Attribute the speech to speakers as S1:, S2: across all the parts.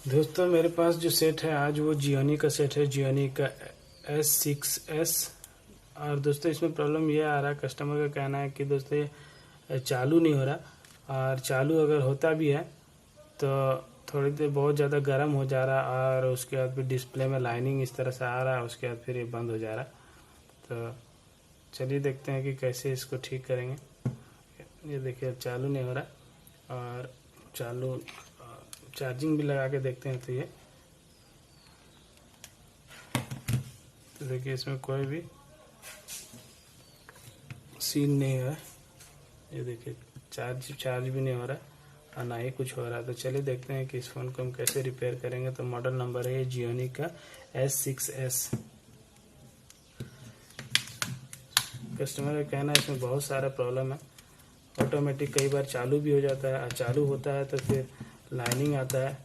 S1: दोस्तों मेरे पास जो सेट है आज वो जियोनी का सेट है, जियोनी का S6S। और दोस्तों इसमें प्रॉब्लम ये आ रहा है, कस्टमर का कहना है कि दोस्तों ये चालू नहीं हो रहा, और चालू अगर होता भी है तो थोड़ी देर बहुत ज़्यादा गर्म हो जा रहा, और उसके बाद फिर डिस्प्ले में लाइनिंग इस तरह से आ रहा है, उसके बाद फिर ये बंद हो जा रहा। तो चलिए देखते हैं कि कैसे इसको ठीक करेंगे। ये देखिए चालू नहीं हो रहा, और चालू चार्जिंग भी लगा के देखते हैं। तो देखिए इसमें कोई भी सीन नहीं है। ये देखिए चार्ज भी नहीं हो रहा और ना ही कुछ हो रहा। तो चलिए देखते हैं कि इस फ़ोन को हम कैसे रिपेयर करेंगे। तो मॉडल नंबर है जियोनी का S6S। कस्टमर का कहना है इसमें बहुत सारा प्रॉब्लम है। ऑटोमेटिक कई बार चालू भी हो जाता है, और चालू होता है तो फिर लाइनिंग आता है,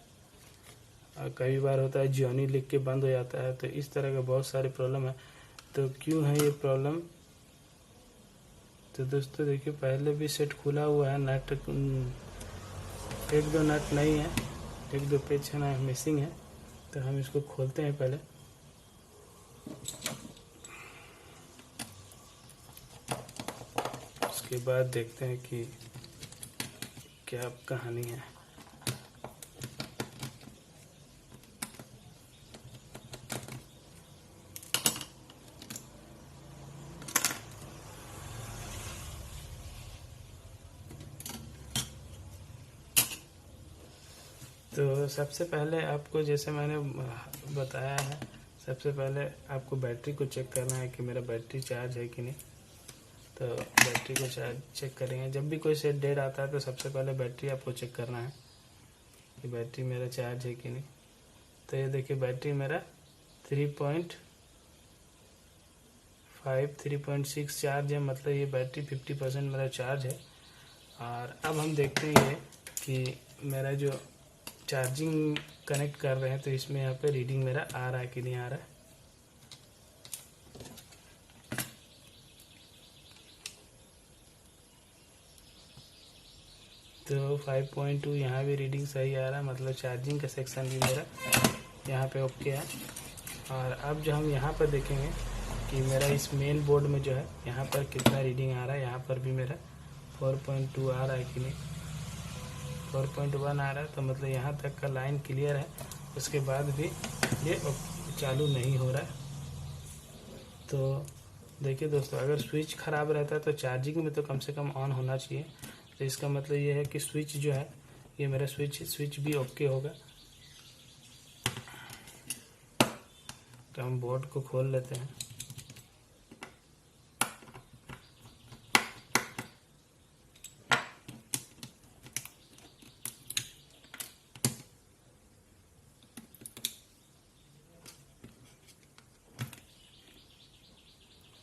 S1: और कई बार होता है जियोनी लिख के बंद हो जाता है। तो इस तरह का बहुत सारे प्रॉब्लम है। तो क्यों है ये प्रॉब्लम? तो दोस्तों देखिए पहले भी सेट खुला हुआ है, नट एक दो नट नहीं है, एक दो पेच है ना मिसिंग है। तो हम इसको खोलते हैं पहले। उसके बाद देखते हैं कि क्या कहानी है। तो सबसे पहले आपको, जैसे मैंने बताया है, सबसे पहले आपको बैटरी को चेक करना है कि मेरा बैटरी चार्ज है कि नहीं। तो बैटरी को चार्ज चेक करेंगे। जब भी कोई सेट डेड आता है तो सबसे पहले बैटरी आपको चेक करना है कि बैटरी मेरा चार्ज है कि नहीं। तो ये देखिए बैटरी मेरा 3.5 3.6 चार्ज है, मतलब ये बैटरी 50% मेरा चार्ज है। और अब हम देखते हैं ये कि मेरा जो चार्जिंग कनेक्ट कर रहे हैं तो इसमें यहाँ पे रीडिंग मेरा आ रहा है कि नहीं आ रहा है। तो 5.2 यहाँ भी रीडिंग सही आ रहा है, मतलब चार्जिंग का सेक्शन भी मेरा यहाँ पे ओके है। और अब जो हम यहाँ पर देखेंगे कि मेरा इस मेन बोर्ड में जो है यहाँ पर कितना रीडिंग आ रहा है। यहाँ पर भी मेरा 4.2 आ रहा है कि नहीं, 4.1 आ रहा है। तो मतलब यहाँ तक का लाइन क्लियर है, उसके बाद भी ये चालू नहीं हो रहा है। तो देखिए दोस्तों, अगर स्विच ख़राब रहता है तो चार्जिंग में तो कम से कम ऑन होना चाहिए। तो इसका मतलब ये है कि स्विच जो है, ये मेरा स्विच भी ओके होगा। तो हम बोर्ड को खोल लेते हैं।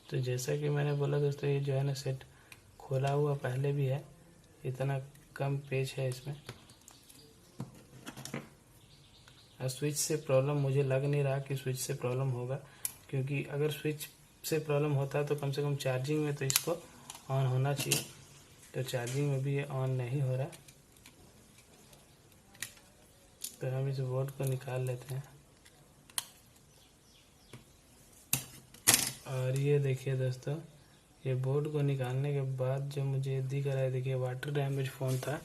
S1: तो जैसा कि मैंने बोला दोस्तों, ये जो है ना सेट खोला हुआ पहले भी है, इतना कम पेज है इसमें। और स्विच से प्रॉब्लम मुझे लग नहीं रहा कि स्विच से प्रॉब्लम होगा, क्योंकि अगर स्विच से प्रॉब्लम होता है तो कम से कम चार्जिंग में तो इसको ऑन होना चाहिए। तो चार्जिंग में भी ये ऑन नहीं हो रहा। तो हम इस बोर्ड को निकाल लेते हैं। और ये देखिए दोस्तों, ये बोर्ड को निकालने के बाद जो मुझे दिख रहा है, देखिए वाटर डैमेज फ़ोन था।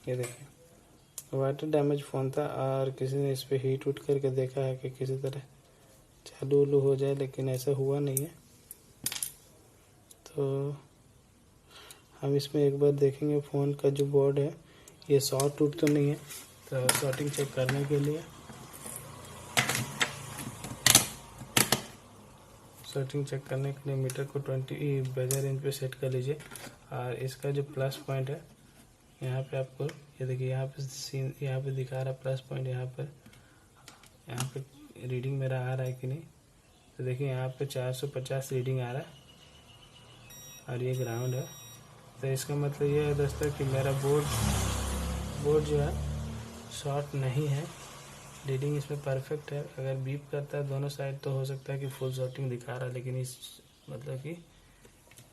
S1: ये देखिए वाटर डैमेज फ़ोन था, और किसी ने इस पर हीट उठ करके देखा है कि किसी तरह चालू उलू हो जाए, लेकिन ऐसा हुआ नहीं है। तो हम इसमें एक बार देखेंगे फ़ोन का जो बोर्ड है ये शॉर्ट उट तो नहीं है। तो शॉर्टिंग चेक करने के लिए मीटर को 20 बेजर इंच पे सेट कर लीजिए। और इसका जो प्लस पॉइंट है यहाँ पे आपको, ये देखिए यहाँ पे सीन यहाँ पे दिखा रहा है प्लस पॉइंट। यहाँ पे रीडिंग मेरा आ रहा है कि नहीं। तो देखिए यहाँ पे 450 रीडिंग आ रहा है, और ये ग्राउंड है। तो इसका मतलब ये है दोस्तों कि मेरा बोर्ड जो है शॉर्ट नहीं है, रीडिंग इसमें परफेक्ट है। अगर बीप करता है दोनों साइड तो हो सकता है कि फुल शॉर्टिंग दिखा रहा है, लेकिन इस मतलब कि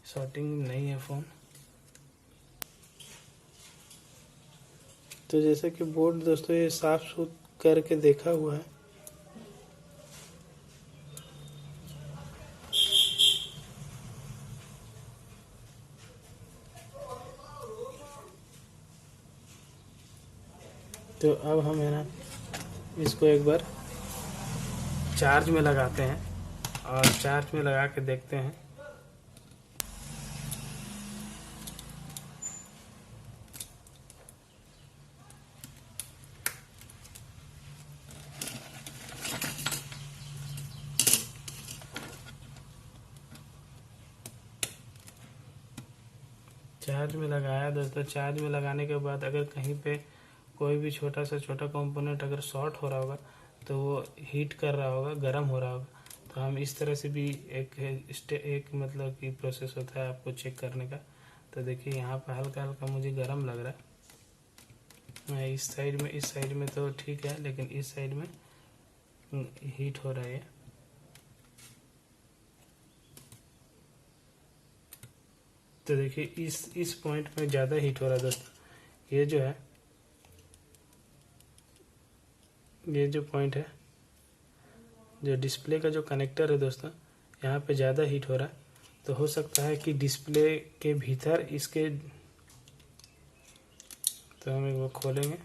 S1: शॉर्टिंग नहीं है फ़ोन। तो जैसे कि बोर्ड दोस्तों ये साफ करके देखा हुआ है। तो अब हम है ना इसको एक बार चार्ज में लगाते हैं और चार्ज में लगा के देखते हैं। चार्ज में लगाया दोस्तों। चार्ज में लगाने के बाद अगर कहीं पे कोई भी छोटा सा छोटा कंपोनेंट अगर शॉर्ट हो रहा होगा तो वो हीट कर रहा होगा, गर्म हो रहा होगा, तो हम इस तरह से भी एक मतलब कि प्रोसेस होता है आपको चेक करने का। तो देखिए यहाँ पर हल्का हल्का मुझे गर्म लग रहा है। इस साइड में तो ठीक है, लेकिन इस साइड में हीट हो रहा है। तो देखिए इस पॉइंट में ज़्यादा हीट हो रहा है दोस्तों। ये जो है, ये जो पॉइंट है, जो डिस्प्ले का जो कनेक्टर है दोस्तों, यहाँ पे ज़्यादा हीट हो रहा है। तो हो सकता है कि डिस्प्ले के भीतर इसके, तो हम वो खोलेंगे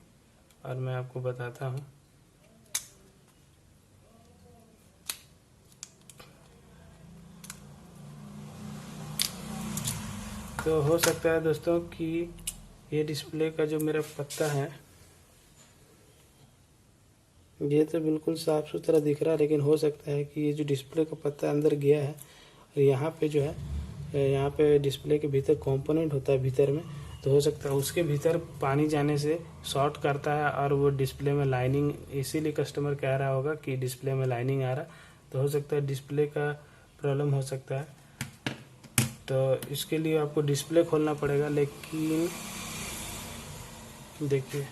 S1: और मैं आपको बताता हूँ। तो हो सकता है दोस्तों कि ये डिस्प्ले का जो मेरा पत्ता है, ये तो बिल्कुल साफ़ सुथरा दिख रहा है, लेकिन हो सकता है कि ये जो डिस्प्ले का पत्ता अंदर गया है और यहाँ पे जो है, यहाँ पे डिस्प्ले के भीतर कंपोनेंट होता है भीतर में, तो हो सकता है उसके भीतर पानी जाने से शॉर्ट करता है और वो डिस्प्ले में लाइनिंग, इसीलिए कस्टमर कह रहा होगा कि डिस्प्ले में लाइनिंग आ रहा। तो हो सकता है डिस्प्ले का प्रॉब्लम हो सकता है। तो इसके लिए आपको डिस्प्ले खोलना पड़ेगा। लेकिन देखिए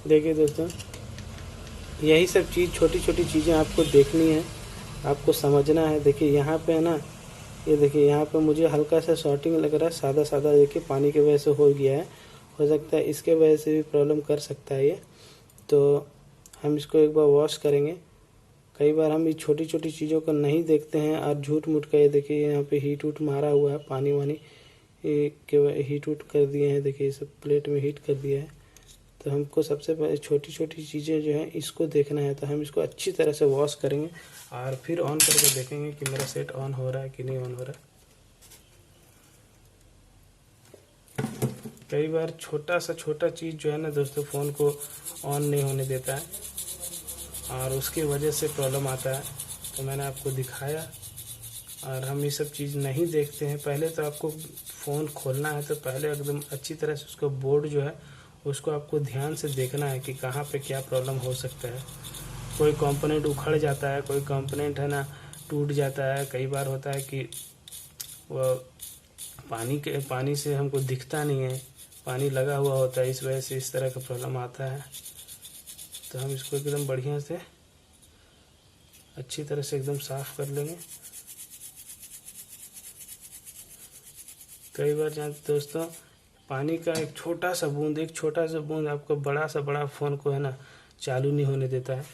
S1: देखिए दोस्तों, यही सब चीज़, छोटी छोटी चीज़ें आपको देखनी है, आपको समझना है। देखिए यहाँ पे है ना, ये देखिए यहाँ पे मुझे हल्का सा शॉर्टिंग लग रहा है, सादा सादा, देखिए पानी की वजह से हो गया है। हो सकता है इसके वजह से भी प्रॉब्लम कर सकता है ये। तो हम इसको एक बार वॉश करेंगे। कई बार हम ये छोटी छोटी चीज़ों को नहीं देखते हैं और झूठ मूठ का, ये देखिए यहाँ पे हीट उट मारा हुआ है, पानी वानी के हीट उट कर दिए हैं। देखिए ये सब प्लेट में हीट कर दिया है। तो हमको सबसे पहले छोटी छोटी चीज़ें जो हैं इसको देखना है। तो हम इसको अच्छी तरह से वॉश करेंगे और फिर ऑन करके देखेंगे कि मेरा सेट ऑन हो रहा है कि नहीं ऑन हो रहा है। कई बार छोटा सा छोटा चीज़ जो है ना दोस्तों, फ़ोन को ऑन नहीं होने देता है और उसकी वजह से प्रॉब्लम आता है। तो मैंने आपको दिखाया, और हम ये सब चीज़ नहीं देखते हैं। पहले तो आपको फ़ोन खोलना है तो पहले एकदम अच्छी तरह से उसका बोर्ड जो है उसको आपको ध्यान से देखना है कि कहाँ पे क्या प्रॉब्लम हो सकता है। कोई कंपोनेंट उखड़ जाता है, कोई कंपोनेंट है ना टूट जाता है। कई बार होता है कि वो पानी से हमको दिखता नहीं है, पानी लगा हुआ होता है, इस वजह से इस तरह का प्रॉब्लम आता है। तो हम इसको एकदम बढ़िया से अच्छी तरह से एकदम साफ़ कर लेंगे। कई बार जानते दोस्तों, पानी का एक छोटा सा बूंद आपको बड़ा सा बड़ा फ़ोन को है ना चालू नहीं होने देता है।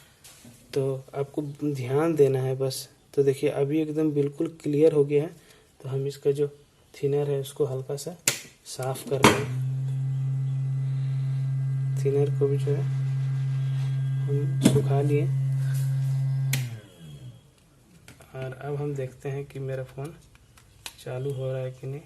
S1: तो आपको ध्यान देना है बस। तो देखिए अभी एकदम बिल्कुल क्लियर हो गया है। तो हम इसका जो थिनर है उसको हल्का सा साफ़ कर लेंगे। थिनर को भी जो है हम सुखा लिए, और अब हम देखते हैं कि मेरा फ़ोन चालू हो रहा है कि नहीं।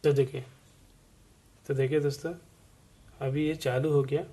S1: तो देखिए दोस्तों, अभी ये चालू हो गया